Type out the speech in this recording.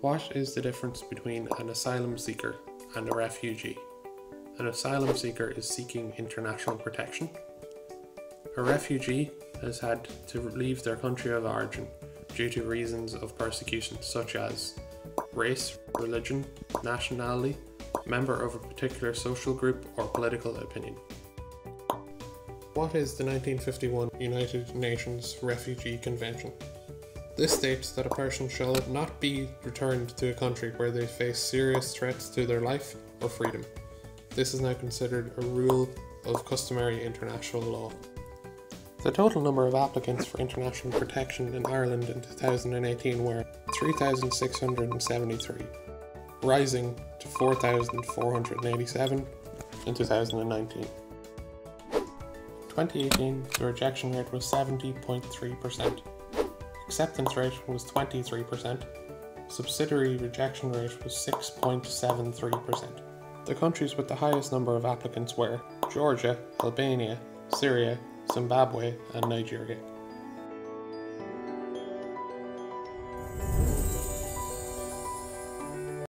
What is the difference between an asylum seeker and a refugee? An asylum seeker is seeking international protection. A refugee has had to leave their country of origin due to reasons of persecution such as race, religion, nationality, member of a particular social group, or political opinion. What is the 1951 United Nations Refugee Convention? This states that a person shall not be returned to a country where they face serious threats to their life or freedom. This is now considered a rule of customary international law. The total number of applicants for international protection in Ireland in 2018 were 3,673, rising to 4,487 in 2019. In 2018, the rejection rate was 70.3%. Acceptance rate was 23%. Subsidiary rejection rate was 6.73%. The countries with the highest number of applicants were Georgia, Albania, Syria, Zimbabwe, and Nigeria.